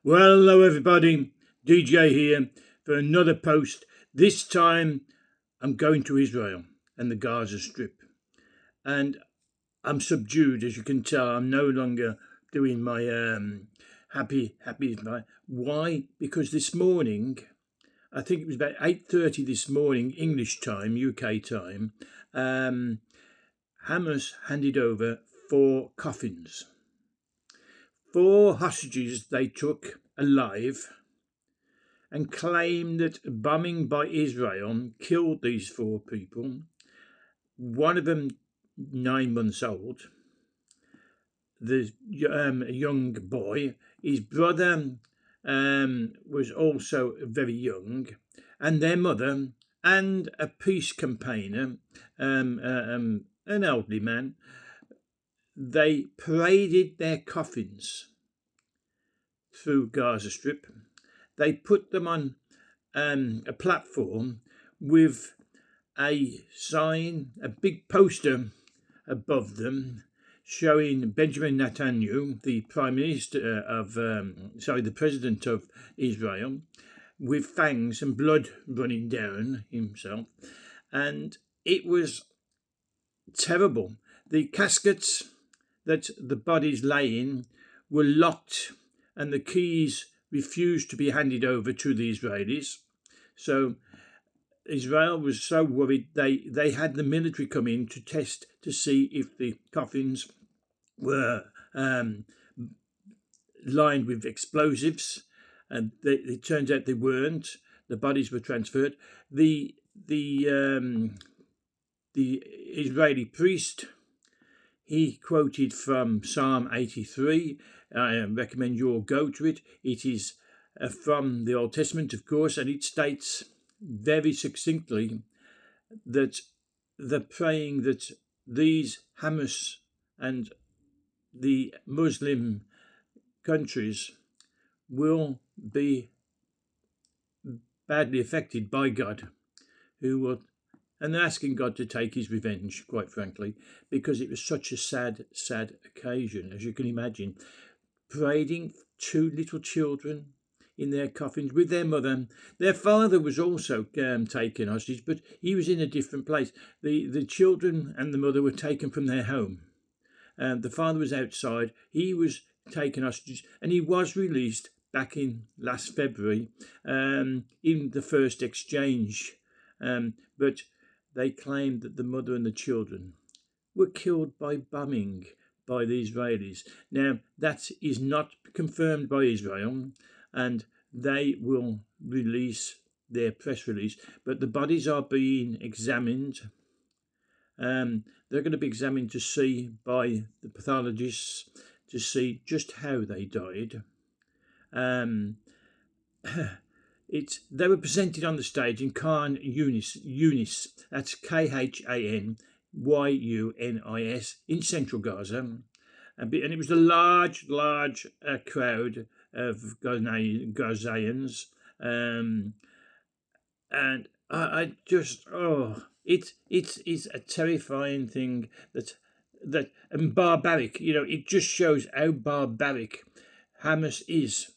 Well, hello everybody, DJ here for another post. This time I'm going to Israel and the Gaza Strip. And I'm subdued, as you can tell. I'm no longer doing my happy. Why? Because this morning, I think it was about 8:30 this morning, English time, UK time, Hamas handed over 4 coffins. 4 hostages they took alive and claimed that bombing by Israel killed these 4 people. One of them 9 months old, the young boy. His brother was also very young, and their mother and a peace campaigner, an elderly man. They paraded their coffins through Gaza Strip. They put them on a platform with a sign, a big poster above them showing Benjamin Netanyahu, the the president of Israel, with fangs and blood running down himself. And it was terrible. The caskets that the bodies lay in were locked, and the keys refused to be handed over to the Israelis. So Israel was so worried they had the military come in to test to see if the coffins were lined with explosives, and it turns out they weren't. The bodies were transferred. The Israeli priest, he quoted from Psalm 83. I recommend you all go to it. It is from the Old Testament, of course, and it states very succinctly that they're praying that these Hamas and the Muslim countries will be badly affected by God, and they're asking God to take his revenge, quite frankly, because it was such a sad occasion, as you can imagine. Parading 2 little children in their coffins with their mother. Their father was also taken hostage, but he was in a different place. The children and the mother were taken from their home. The father was outside. He was taken hostage, and he was released back in last February in the first exchange. But they claimed that the mother and the children were killed by bombing by the Israelis. Now, that is not confirmed by Israel, and they will release their press release. But the bodies are being examined. They're going to be examined to see by the pathologists to see just how they died. They were presented on the stage in Khan Yunis, that's KhanYunis, in central Gaza, and it was a large crowd of Gazans, and I just it's a terrifying thing that and barbaric. It just shows how barbaric Hamas is.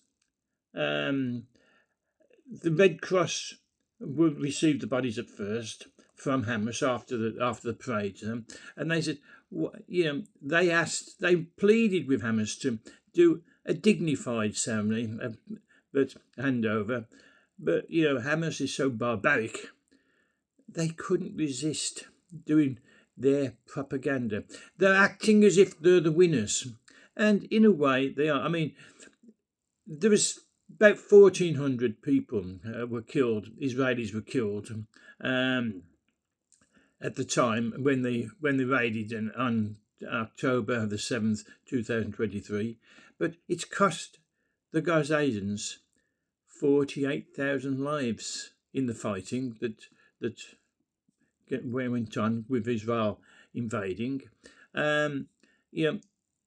The Red Cross would receive the bodies at first from Hamas after the parade, and they said, they pleaded with Hamas to do a dignified ceremony, but handover. But Hamas is so barbaric, they couldn't resist doing their propaganda. They're acting as if they're the winners, and in a way they are. I mean, there was about 1,400 people were killed. Israelis were killed at the time when they raided on October the 7th, 2023. But it's cost the Gazans 48,000 lives in the fighting that went on with Israel invading. But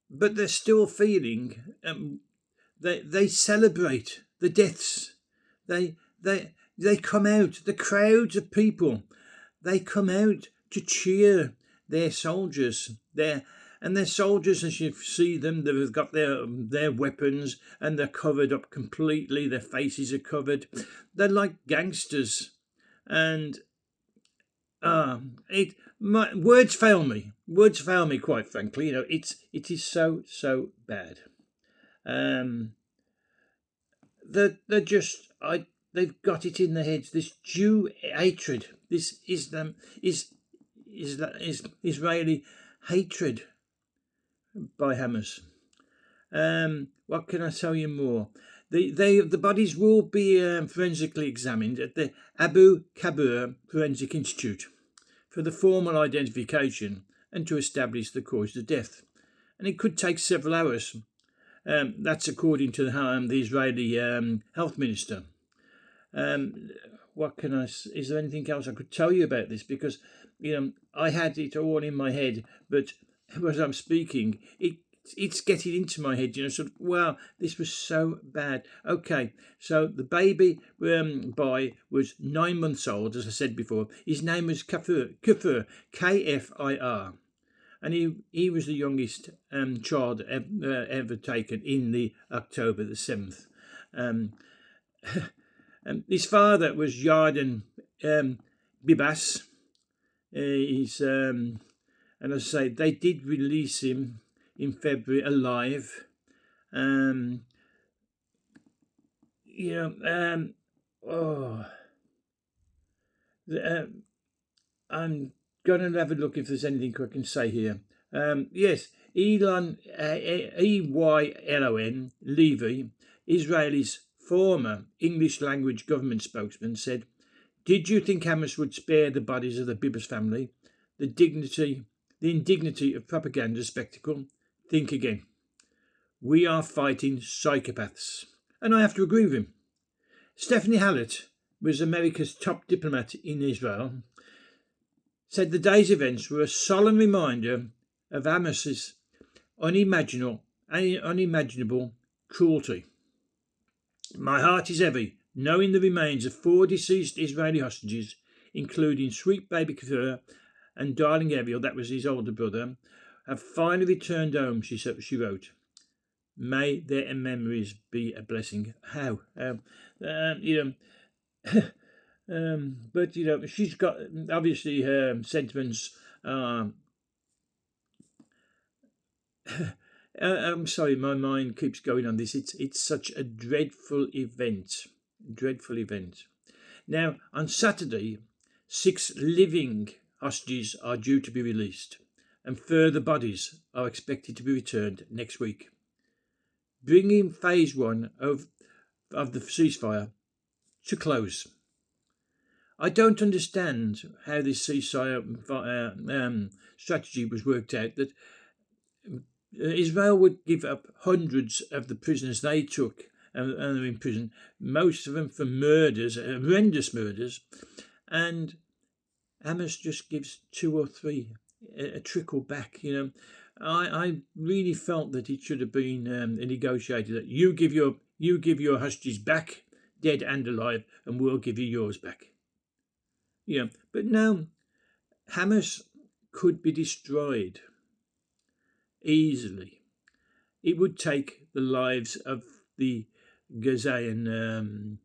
they're still feeling. They celebrate the deaths. They come out. The crowds of people, they come out to cheer their soldiers, their And their soldiers, as you see them, they've got their weapons and they're covered up completely. Their faces are covered. They're like gangsters. And words fail me. Words fail me, quite frankly. It is so bad. They're just they've got it in their heads. This Jew hatred, this Israeli hatred by Hamas. What can I tell you more? The bodies will be forensically examined at the Abu Kabir Forensic Institute for the formal identification and to establish the cause of death. And it could take several hours. That's according to the Israeli health minister. Is there anything else I could tell you about this? Because, I had it all in my head, but as I'm speaking, it's getting into my head, sort of, wow, this was so bad. Okay, so the baby boy was 9 months old, as I said before. His name was Kfir, Kfir. And he was the youngest child ever taken in the October the 7th. His father was Yarden Bibas. And as I say, they did release him in February alive. I'm going to have a look if there's anything I can say here. Yes, Elon, Eylon Levy, Israel's former English language government spokesman, said, "Did you think Hamas would spare the bodies of the Bibas family? The indignity of propaganda spectacle? Think again. We are fighting psychopaths." And I have to agree with him. Stephanie Hallett was America's top diplomat in Israel, said the day's events were a solemn reminder of Hamas's unimaginable cruelty. "My heart is heavy, knowing the remains of 4 deceased Israeli hostages, including sweet baby Kfir and darling Ariel, that was his older brother, have finally returned home," she wrote. "May their memories be a blessing." How? But she's got, obviously, her sentiments. I'm sorry, my mind keeps going on this. It's such a dreadful event. Now, on Saturday, 6 living hostages are due to be released, and further bodies are expected to be returned next week, bringing phase 1 of the ceasefire to close. I don't understand how this ceasefire strategy was worked out, that Israel would give up hundreds of the prisoners they took and are in prison, most of them for murders, horrendous murders, and Hamas just gives 2 or 3, a trickle back. I really felt that it should have been negotiated, that you give your hostages back, dead and alive, and we'll give you yours back. But no, Hamas could be destroyed easily. It would take the lives of the Gazayan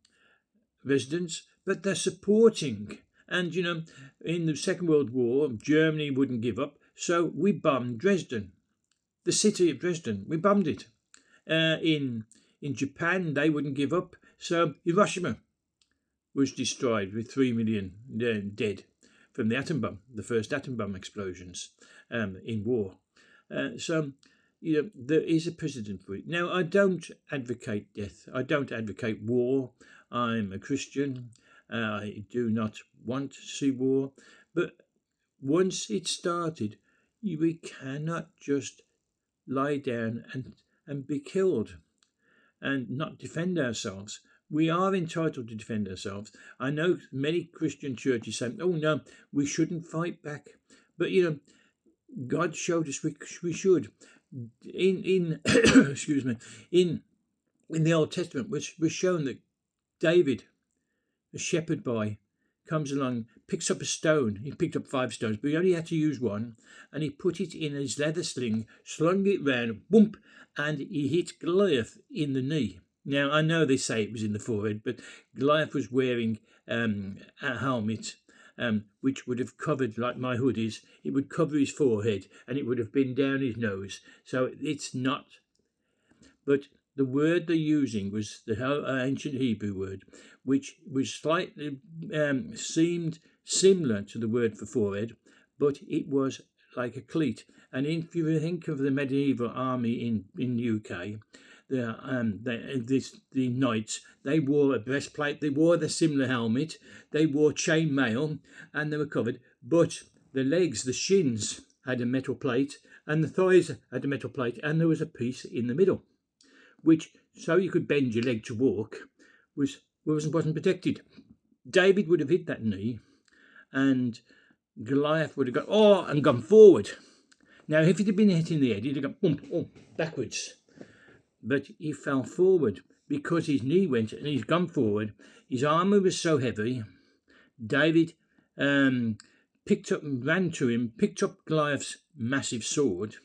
residents, but they're supporting. And, in the Second World War, Germany wouldn't give up, so we bombed Dresden, the city of Dresden. We bombed it. In Japan, they wouldn't give up, so Hiroshima was destroyed with 3 million dead from the atom bomb, the first atom bomb explosions in war. So, there is a precedent for it. Now, I don't advocate death. I don't advocate war. I'm a Christian. I do not want to see war. But once it started, we cannot just lie down and be killed and not defend ourselves. We are entitled to defend ourselves. I know many Christian churches say, "Oh no, we shouldn't fight back." But God showed us we should. In excuse me, in the Old Testament was shown that David, a shepherd boy, comes along, picks up a stone. He picked up 5 stones, but he only had to use one, and he put it in his leather sling, slung it round, bump, and he hit Goliath in the knee. Now, I know they say it was in the forehead, but Goliath was wearing a helmet, which would have covered, like my hood is, it would cover his forehead, and it would have been down his nose. So it's not. But the word they're using was the ancient Hebrew word, which was slightly seemed similar to the word for forehead, but it was like a cleat. And if you think of the medieval army in the UK, the knights, they wore a breastplate, they wore the similar helmet, they wore chain mail, and they were covered. But the legs, the shins, had a metal plate, and the thighs had a metal plate, and there was a piece in the middle, which, so you could bend your leg to walk, wasn't protected. David would have hit that knee, and Goliath would have gone forward. Now, if he'd have been hit in the head, he'd have gone backwards. But he fell forward because his knee went and he's gone forward. His armour was so heavy. David picked up and ran to him, picked up Goliath's massive sword,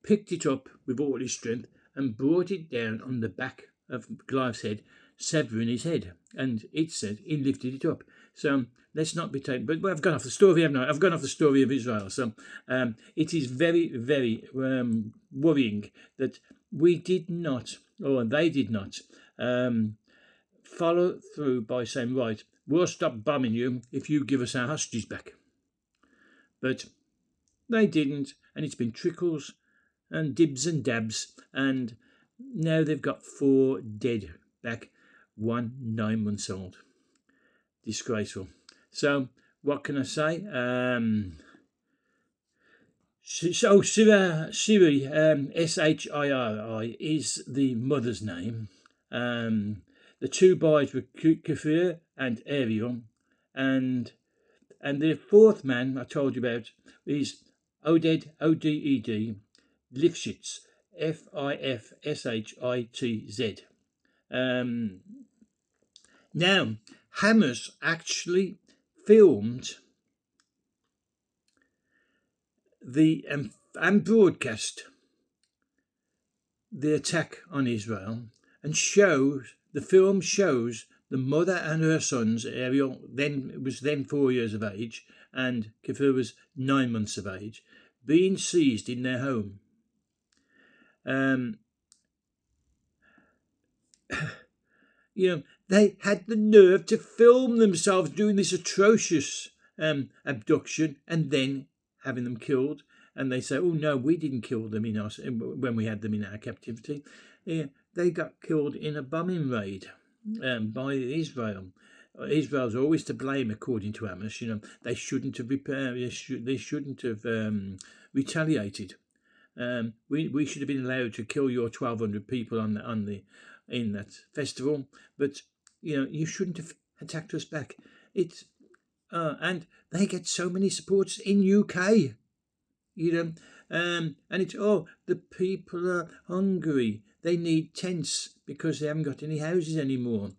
picked it up with all his strength, and brought it down on the back of Goliath's head, severing his head. And it said he lifted it up. So let's not be taken. But I've gone off the story, haven't I? I've gone off the story of Israel. So it is very, very worrying that we did not, or they did not, follow through by saying, right, we'll stop bombing you if you give us our hostages back. But they didn't, and it's been trickles and dibs and dabs, and now they've got 4 dead back, 1 9 months old. Disgraceful. So what can I say? Siri, Shiri, is the mother's name. The 2 boys were Kfir and Ariel, and the 4th man I told you about is Oded, Oded, Lifshitz, Fifshitz. Now, HAMAS actually filmed and broadcast the attack on Israel, and the film shows the mother and her sons. Ariel was 4 years of age, and Kfir was 9 months of age, being seized in their home. They had the nerve to film themselves doing this atrocious abduction and then having them killed. And they say, oh no, we didn't kill them when we had them in our captivity. They got killed in a bombing raid by Israel. Israel's always to blame, according to HAMAS. They shouldn't have they shouldn't have retaliated. We should have been allowed to kill your 1,200 people in that festival, but you shouldn't have attacked us back. And they get so many supports in UK, and it's the people are hungry. They need tents because they haven't got any houses anymore.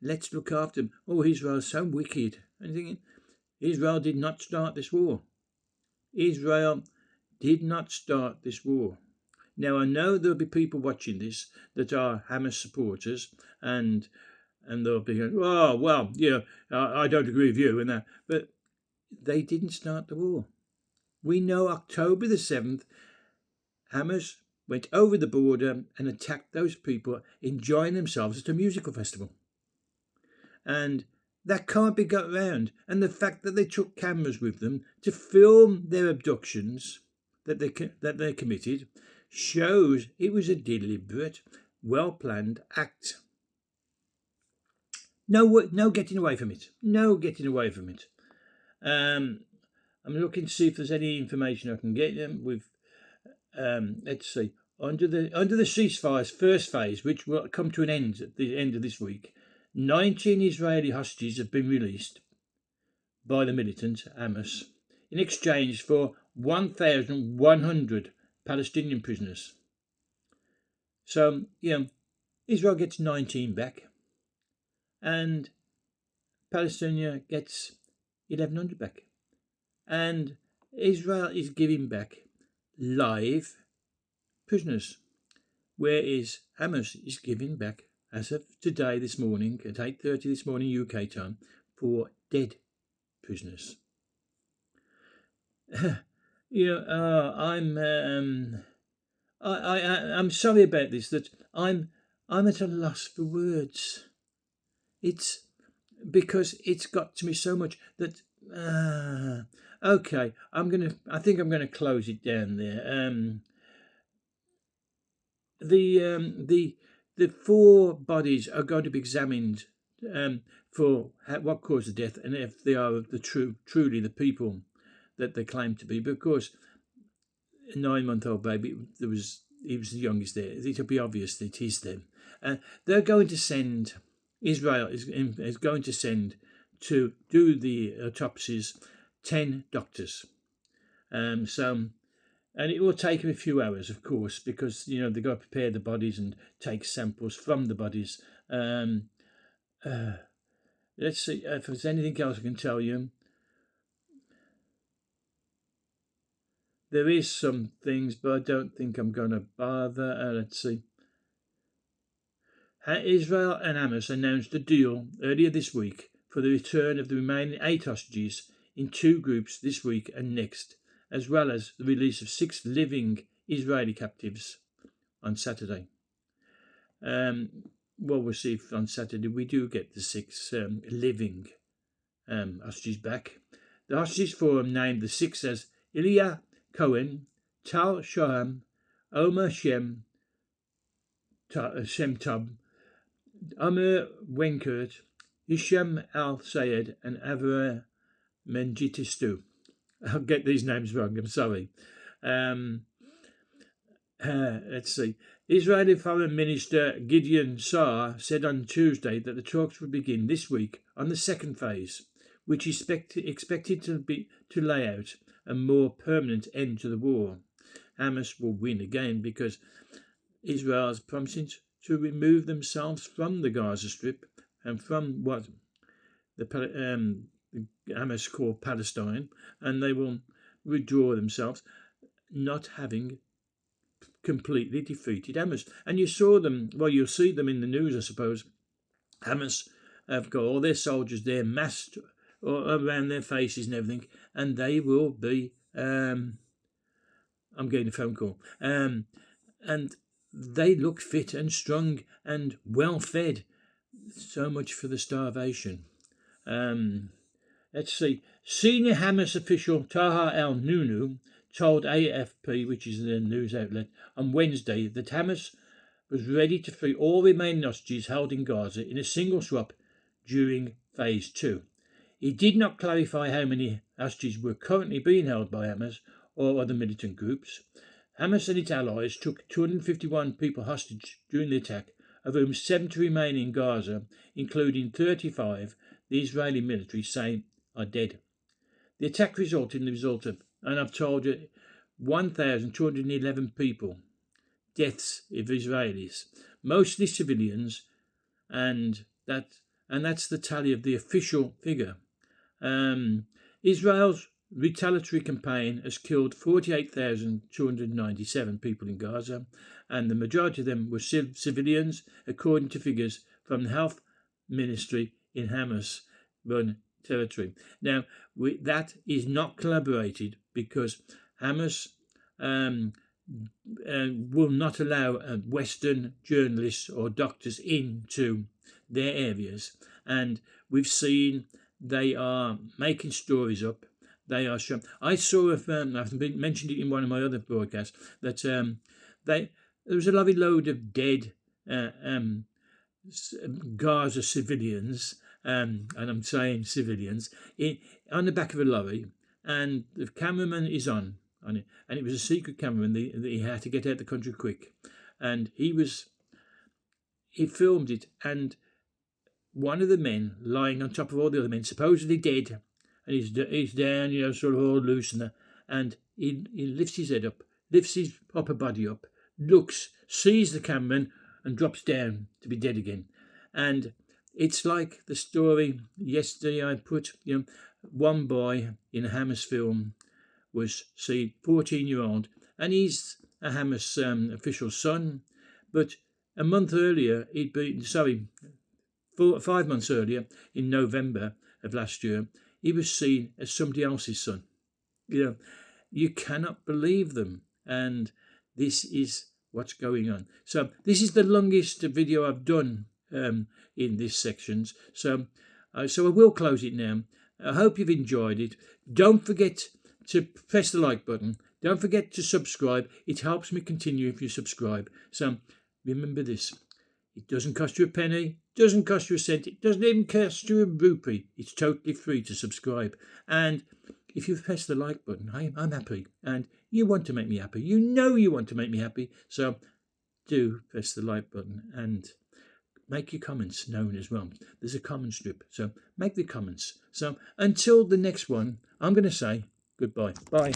Let's look after them. Israel's so wicked. I'm thinking, Israel did not start this war. Israel did not start this war. Now, I know there'll be people watching this that are Hamas supporters, and they'll be going, oh, well, I don't agree with you and that. But they didn't start the war. We know October the 7th, Hamas went over the border and attacked those people enjoying themselves at a musical festival. And that can't be got round. And the fact that they took cameras with them to film their abductions that they committed shows it was a deliberate, well-planned act. No getting away from it. No getting away from it. I'm looking to see if there's any information I can get them with. Let's see. Under the ceasefire's first phase, which will come to an end at the end of this week, 19 Israeli hostages have been released by the militant Hamas in exchange for 1,100 Palestinian prisoners. So, Israel gets 19 back, and Palestine gets 1,100 back. And Israel is giving back live prisoners, whereas Hamas is giving back, as of today, this morning, at 8:30 this morning UK time, 4 dead prisoners. I'm sorry about this. That I'm at a loss for words. It's because it's got to me so much that. Okay, I think I'm gonna close it down there. The 4 bodies are going to be examined for what caused the death, and if they are truly the people that they claim to be. But of course, a 9-month-old baby, he was the youngest there. It'll be obvious that it is them. They're going to send. Israel is going to send to do the autopsies 10 doctors. And it will take them a few hours, of course, because they've got to prepare the bodies and take samples from the bodies. Let's see if there's anything else I can tell you. There is some things, but I don't think I'm going to bother. Let's see. Israel and HAMAS announced a deal earlier this week for the return of the remaining 8 hostages in 2 groups this week and next, as well as the release of 6 living Israeli captives on Saturday. We'll see if on Saturday we do get the 6 living hostages back. The hostages forum named the 6 as Ilya Cohen, Tal Shoham, Omer Shem Tov, Amir Wenkert, Hisham Al-Sayed, and Avra Mengitistu. I'll get these names wrong, I'm sorry. Let's see. Israeli Foreign Minister Gideon Saar said on Tuesday that the talks would begin this week on the 2nd phase, which is expected to lay out a more permanent end to the war. Hamas will win again because Israel is promising to remove themselves from the Gaza Strip and from what the Hamas call Palestine, and they will withdraw themselves, not having completely defeated Hamas. And you saw them, you'll see them in the news, I suppose. Hamas have got all their soldiers there massed around their faces and everything, and they will be, I'm getting a phone call, and they look fit and strong and well fed. So much for the starvation. Let's see. Senior Hamas official Taha El-Nunu told AFP, which is the news outlet, on Wednesday that Hamas was ready to free all remaining hostages held in Gaza in a single swap during Phase 2. He did not clarify how many hostages were currently being held by Hamas or other militant groups. Hamas and its allies took 251 people hostage during the attack, of whom 70 remain in Gaza, including 35 the Israeli military say are dead. The attack resulted in the result of, and I've told you, 1,211 people, deaths of Israelis, mostly civilians, and that's the tally of the official figure. Israel's retaliatory campaign has killed 48,297 people in Gaza, and the majority of them were civilians, according to figures from the health ministry in Hamas-run territory. Now, that is not collaborated because Hamas will not allow Western journalists or doctors into their areas, and we've seen they are making stories up. They are shown. I saw, I've mentioned it in one of my other broadcasts, that there was a lovely load of dead Gaza civilians, and I'm saying civilians, on the back of a lorry, and the cameraman is on it, and it was a secret cameraman that he had to get out of the country quick, and he filmed it, and one of the men lying on top of all the other men, supposedly dead, and he's down, sort of all loose, and he lifts his head up, lifts his upper body up, looks, sees the cameraman, and drops down to be dead again. And it's like the story yesterday I put, one boy in a Hamas film was, 14-year-old, and he's a Hamas official son, but a month earlier, 5 months earlier, in November of last year, he was seen as somebody else's son. You cannot believe them, and this is what's going on. So this is the longest video I've done in this sections. So I will close it now. I hope you've enjoyed it. Don't forget to press the like button. Don't forget to subscribe. It helps me continue if you subscribe. So remember this. It doesn't cost you a penny, doesn't cost you a cent, it doesn't even cost you a rupee. It's totally free to subscribe. And if you've pressed the like button, I'm happy. And you want to make me happy. You know you want to make me happy. So do press the like button and make your comments known as well. There's a comment strip. So make the comments. So until the next one, I'm going to say goodbye. Bye.